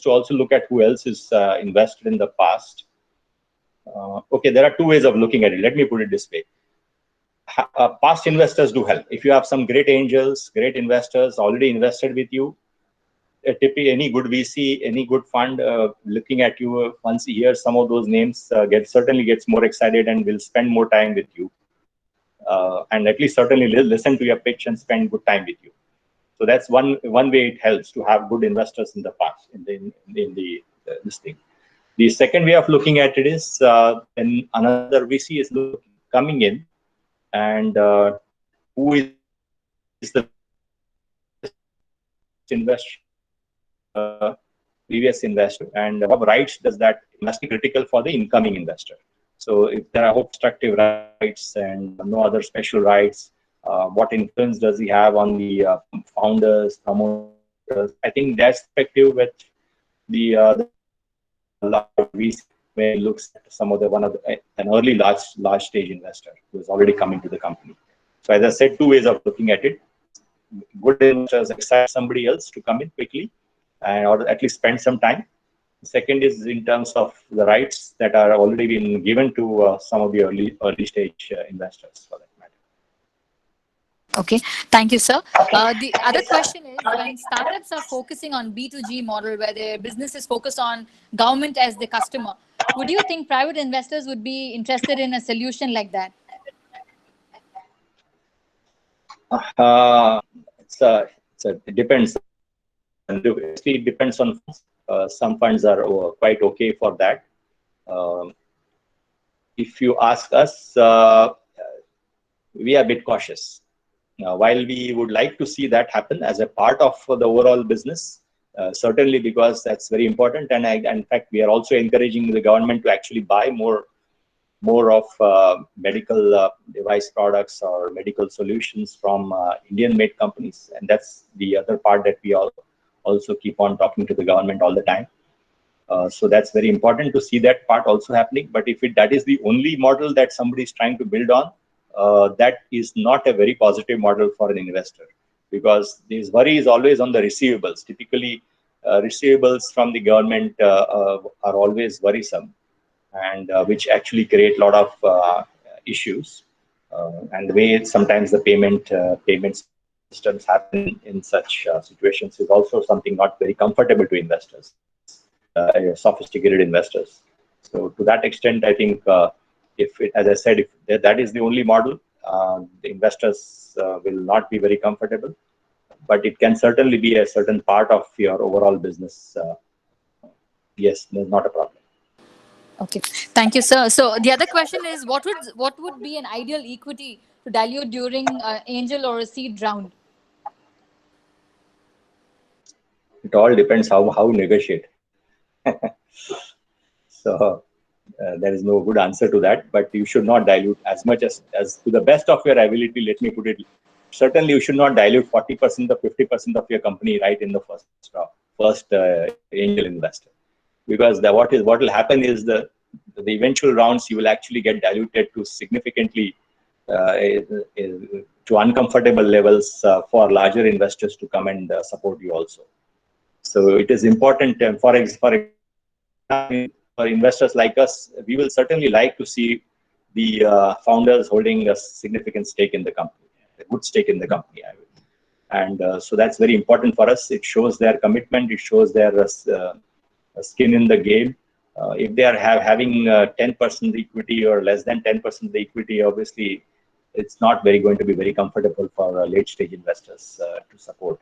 also look at who else is invested in the past. Okay, there are two ways of looking at it. Let me put it this way. Past investors do help. If you have some great angels, great investors already invested with you, typically any good VC, any good fund looking at you once a year, some of those names certainly gets more excited and will spend more time with you. And at least certainly listen to your pitch and spend good time with you. So that's one way it helps to have good investors in the past, in the this thing. The second way of looking at it is when another VC is coming in, and who is the investor, previous investor, and what rights does that investing critical for the incoming investor. So if there are obstructive rights and no other special rights, what influence does he have on the founders, promoters? I think that's perspective with the VC when it looks at some of an early large stage investor who is already coming to the company. So as I said, two ways of looking at it. Good investors excite somebody else to come in quickly, or at least spend some time. Second is in terms of the rights that are already been given to some of the early stage investors, for that matter. Okay, thank you, sir. The other question is, when startups are focusing on B2G model, where their business is focused on government as the customer, would you think private investors would be interested in a solution like that? It depends. It depends on some funds are quite okay for that. If you ask us, we are a bit cautious. While we would like to see that happen as a part of the overall business, certainly because that's very important, and in fact we are also encouraging the government to actually buy more of medical device products or medical solutions from Indian-made companies, and that's the other part that we also keep on talking to the government all the time. So that's very important to see that part also happening. But if that is the only model that somebody is trying to build on, that is not a very positive model for an investor, because this worry is always on the receivables. Typically, receivables from the government are always worrisome, and which actually create a lot of issues. And the way sometimes the payment systems happen in such situations is also something not very comfortable to investors, sophisticated investors. So to that extent, I think as I said, if that is the only model, the investors will not be very comfortable. But it can certainly be a certain part of your overall business. Yes, there's not a problem. Okay, thank you, sir. So the other question is, what would be an ideal equity to dilute during angel or a seed round? It all depends how negotiate. So there is no good answer to that, but you should not dilute as much as to the best of your ability. Let me put it. Certainly, you should not dilute 40% or 50% of your company right in the first angel investor, because what will happen is the eventual rounds you will actually get diluted to significantly to uncomfortable levels for larger investors to come and support you also. So it is important for investors like us, we will certainly like to see the founders holding a significant stake in the company, a good stake in the company. And so that's very important for us. It shows their commitment. It shows their skin in the game. If they are having 10% equity or less than 10% equity, obviously it's not going to be very comfortable for late stage investors to support,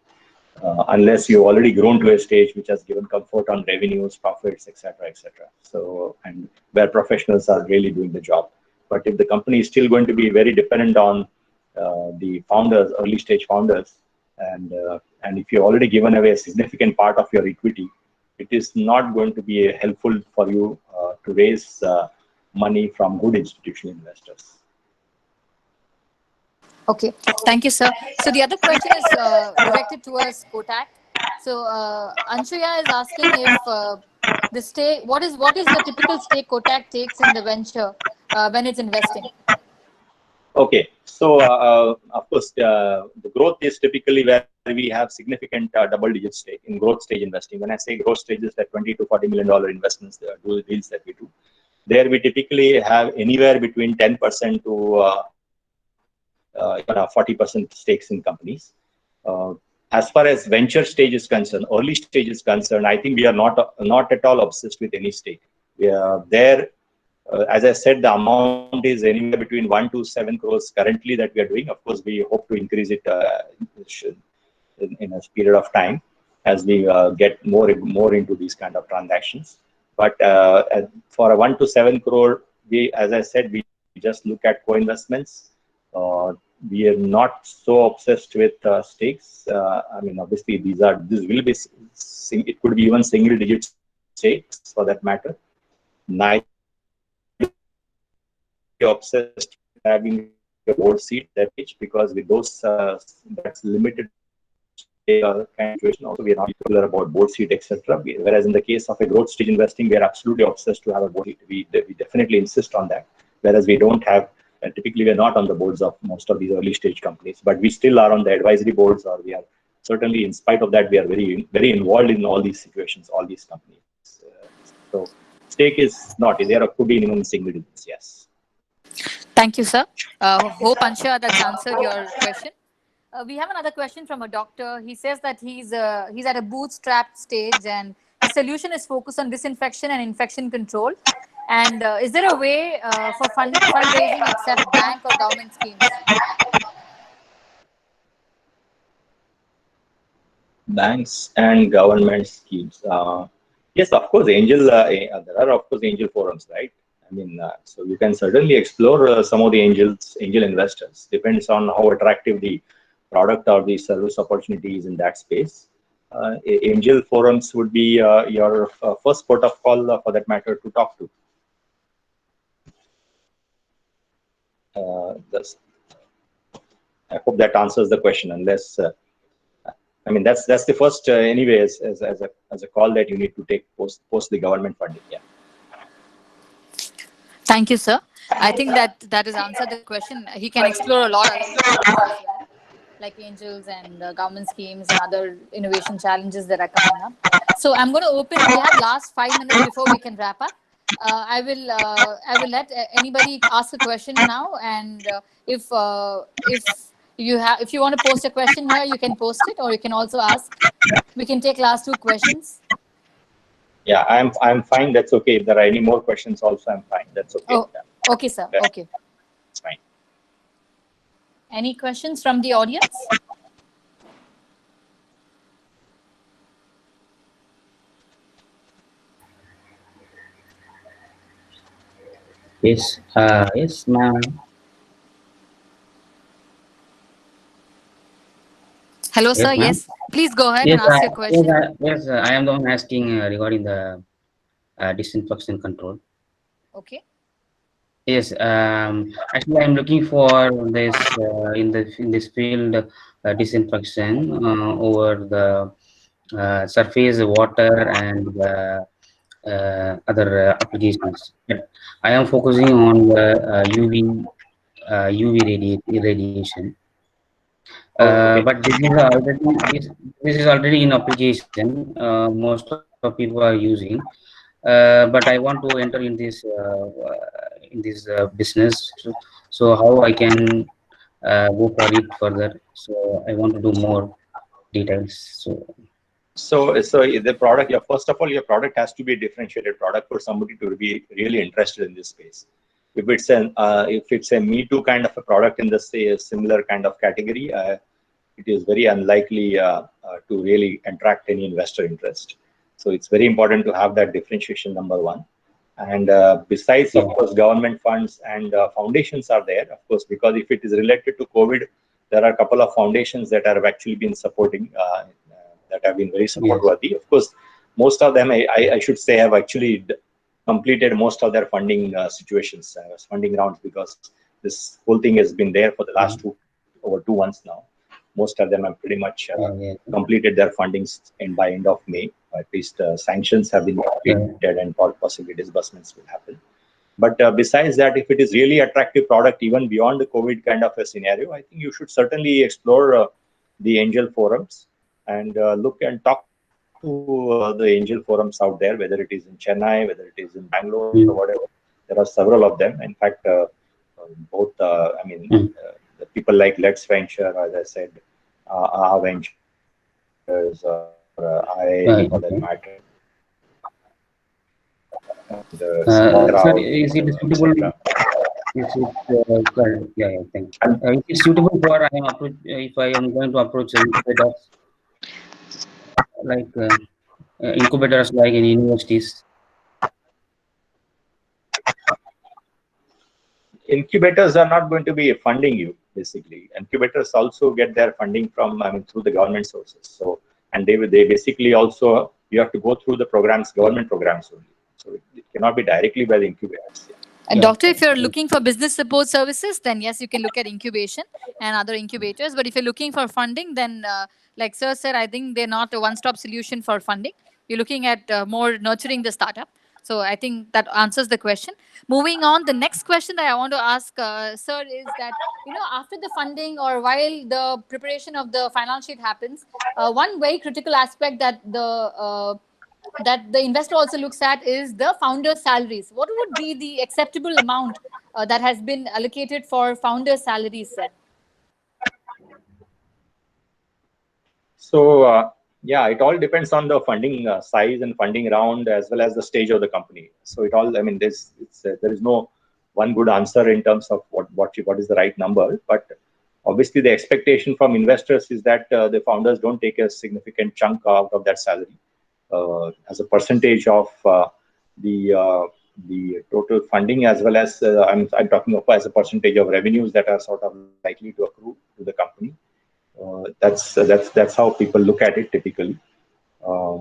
unless you've already grown to a stage which has given comfort on revenues, profits, etc., etc. So, and where professionals are really doing the job. But if the company is still going to be very dependent on the founders, early stage founders, and if you've already given away a significant part of your equity, it is not going to be helpful for you to raise money from good institutional investors. Okay, thank you, sir. So the other question is directed towards Kotak. So Anshuya is asking if the stake, what is the typical stake Kotak takes in the venture when it's investing? Okay, so of course the growth is typically where we have significant double-digit stake in growth stage investing. When I say growth stages, that $20 to $40 million investments, the deals that we do, there we typically have anywhere between 10% to 40% stakes in companies. As far as venture stage is concerned, early stage is concerned, I think we are not at all obsessed with any stake. We are there. As I said, the amount is anywhere between 1 to 7 crores currently that we are doing. Of course, we hope to increase it in a period of time. as we get more into these kind of transactions. But for a 1 to 7 crore, as I said, we just look at co-investments. We are not so obsessed with stakes. I mean, obviously, this will be it could be even single-digit stakes for that matter. Neither obsessed with having a board seat that age, because with those that's limited kind of situation. Also, we are not particular about board seat, etc. Whereas in the case of a growth stage investing, we are absolutely obsessed to have a board seat. We definitely insist on that. Whereas we don't have, typically we are not on the boards of most of these early stage companies, but we still are on the advisory boards, or we are certainly, in spite of that, we are very involved in all these situations, all these companies. So stake is not, there could be minimum single digits, yes. Thank you, sir. Hope, Ansha, that's answered your question. We have another question from a doctor. He says that he's at a bootstrapped stage and his solution is focused on disinfection and infection control. And is there a way for fundraising except bank or government schemes? Banks and government schemes. Yes, of course, there are of course angel forums, right? I mean, so you can certainly explore some of the angel investors. Depends on how attractive the product or the service opportunities in that space. Angel forums would be your first port of call for that matter to talk to. I hope that answers the question. Unless, I mean, that's the first anyway as a call that you need to take post the government funding. Yeah. Thank you, sir. I think that has answered the question. He can explore a lot of other forums as well, like angels and government schemes and other innovation challenges that are coming up. So I'm going to open. We have last 5 minutes before we can wrap up. I will let anybody ask a question now, and if you want to post a question here, you can post it, or you can also ask. We can take last 2 questions. Yeah, I'm fine. That's okay. If there are any more questions, also I'm fine. That's okay. Oh, okay, sir. Okay. It's fine. Any questions from the audience? Yes, yes, ma'am. Hello, sir. Yes, please go ahead Yes, and ask your question. yes, I am the one asking regarding the disinfection control. Okay. Yes, actually, I'm looking for this in this field disinfection over the surface water and other applications. But I am focusing on the UV radiation. Okay. But this is already in application. Most of people are using. But I want to enter in this business. So how I can go for it further? So I want to do more details. So the product, first of all, your product has to be a differentiated product for somebody to be really interested in this space. If it's a Me Too kind of a product in the similar kind of category, it is very unlikely to really attract any investor interest. So it's very important to have that differentiation, number one. And besides, of course, government funds and foundations are there, of course, because if it is related to COVID, there are a couple of foundations that have actually been supporting, that have been very support-worthy. Of course, most of them, I should say, have actually completed most of their funding situations, funding rounds, because this whole thing has been there for the last over 2 months now. Most of them have pretty much completed their fundings by end of May. At least sanctions have been completed, and possibly disbursements will happen. But besides that, if it is really attractive product, even beyond the COVID kind of a scenario, I think you should certainly explore the angel forums and look and talk to the angel forums out there, whether it is in Chennai, whether it is in Bangalore, or whatever. There are several of them. In fact, both, the people like Let's Venture, as I said, Aha Ventures, or IIT for that matter. Sir, is it suitable? Is it suitable for if I am going to approach investors? like incubators like in universities? Incubators are not going to be funding you, basically. Incubators also get their funding from, I mean, through the government sources. So, and they basically also, you have to go through the programs, government programs only. So it cannot be directly by the incubators. Yeah. Doctor, if you're looking for business support services, then yes, you can look at incubation and other incubators. But if you're looking for funding, then like Sir said, I think they're not a one-stop solution for funding. You're looking at more nurturing the startup. So I think that answers the question. Moving on, the next question that I want to ask, Sir, is that, after the funding or while the preparation of the finance sheet happens, one very critical aspect that the investor also looks at is the founder's salaries. What would be the acceptable amount that has been allocated for founder's salaries, sir? So, yeah, it all depends on the funding size and funding round as well as the stage of the company. So it all, I mean, there is no one good answer in terms of what is the right number. But obviously, the expectation from investors is that the founders don't take a significant chunk out of that salary. As a percentage of the total funding, as well as I'm talking of as a percentage of revenues that are sort of likely to accrue to the company. That's how people look at it typically. I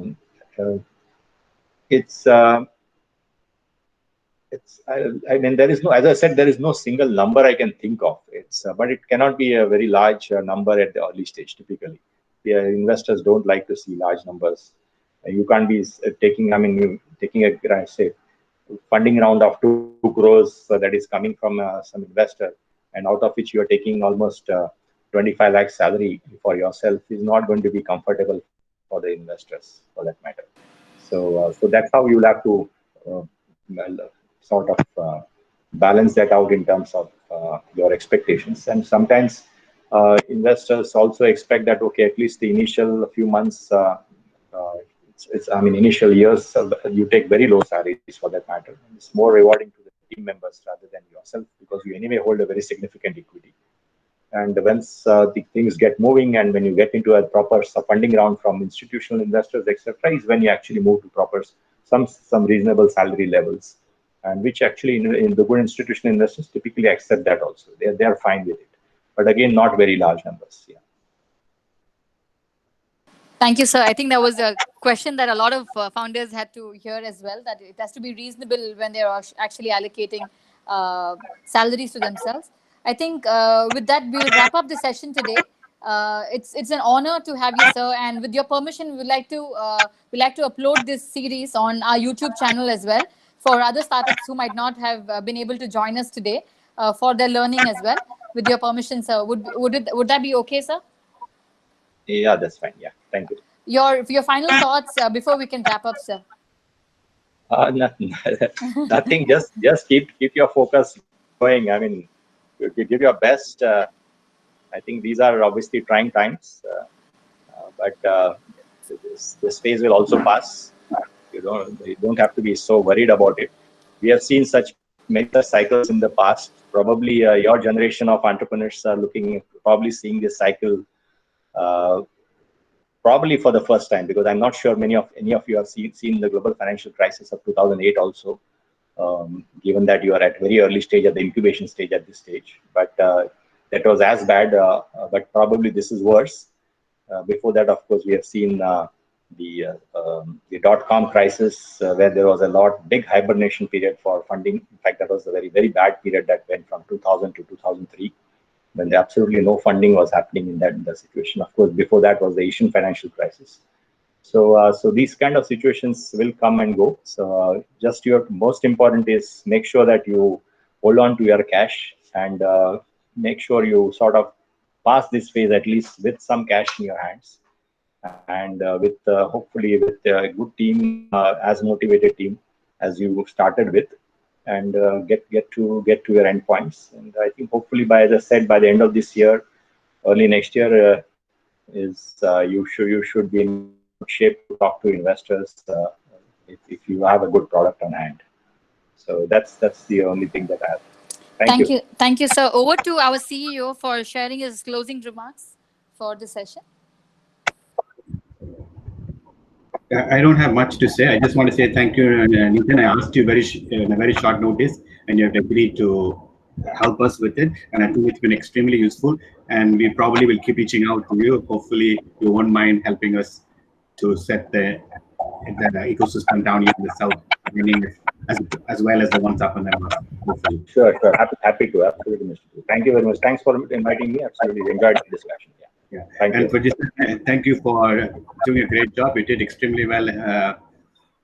mean, there is no, as I said, there is no single number I can think of. But it cannot be a very large number at the early stage typically. Investors don't like to see large numbers. You can't be taking, I mean, taking a, say, funding round of 2 crores that is coming from some investor, and out of which you are taking almost 25 lakh salary for yourself is not going to be comfortable for the investors, for that matter. So that's how you'll have to sort of balance that out in terms of your expectations. And sometimes investors also expect that, okay, at least the initial few months, I mean, initial years, you take very low salaries for that matter. It's more rewarding to the team members rather than yourself, because you anyway hold a very significant equity. And once the things get moving, and when you get into a proper funding round from institutional investors, etc., is when you actually move to proper some reasonable salary levels, and which actually in the good institutional investors typically accept that also. They are fine with it, but again, not very large numbers. Yeah. Thank you, sir. I think that was a question that a lot of founders had to hear as well, that it has to be reasonable when they're actually allocating salaries to themselves. I think with that, we will wrap up the session today. It's an honor to have you, sir. And with your permission, we'd like to upload this series on our YouTube channel as well for other startups who might not have been able to join us today for their learning as well. With your permission, sir, would that be okay, sir? Yeah, that's fine. Yeah, thank you. Your final thoughts before we can wrap up, sir. Nothing. Nothing. Just keep your focus going. I mean, you give your best. I think these are obviously trying times, but this phase will also pass. You don't have to be so worried about it. We have seen such many cycles in the past. Probably your generation of entrepreneurs are probably seeing this cycle. Probably for the first time, because I'm not sure any of you have seen the global financial crisis of 2008 also, given that you are at very early stage at the incubation stage at this stage. But that was as bad, but probably this is worse. Before that, of course, we have seen the dot-com crisis, where there was a big hibernation period for funding. In fact, that was a very, very bad period that went from 2000 to 2003. When absolutely no funding was happening in that situation. Of course, before that was the Asian financial crisis. So these kind of situations will come and go. So just your most important is make sure that you hold on to your cash, and make sure you sort of pass this phase at least with some cash in your hands, and with hopefully with a good team, as motivated team as you started with, and get to your endpoints. And I think hopefully, as I said, by the end of this year, early next year, you should be in good shape to talk to investors if you have a good product on hand. So that's the only thing that I have. Thank you, sir. Over to our CEO for sharing his closing remarks for the session. I don't have much to say. I just want to say thank you, Nathan. I asked you in a very short notice, and you have agreed to help us with it. And I think it's been extremely useful. And we probably will keep reaching out to you. Hopefully, you won't mind helping us to set the ecosystem down here in the south, running as well as the ones up in the north. Hopefully. Sure. Happy to. Absolutely, Mr. Tu. Thank you very much. Thanks for inviting me. Absolutely enjoyed the discussion. Yeah. Thank you. For just, thank you for doing a great job. You did extremely well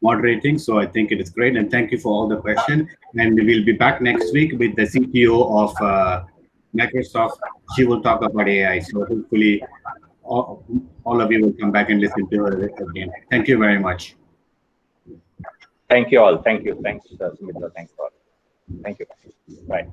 moderating, so I think it is great. And thank you for all the questions. And we'll be back next week with the CTO of Microsoft. She will talk about AI. So hopefully all of you will come back and listen to it again. Thank you very much. Thank you all. Thank you. Thanks, Sumitra. Thanks all. Thank you. Bye.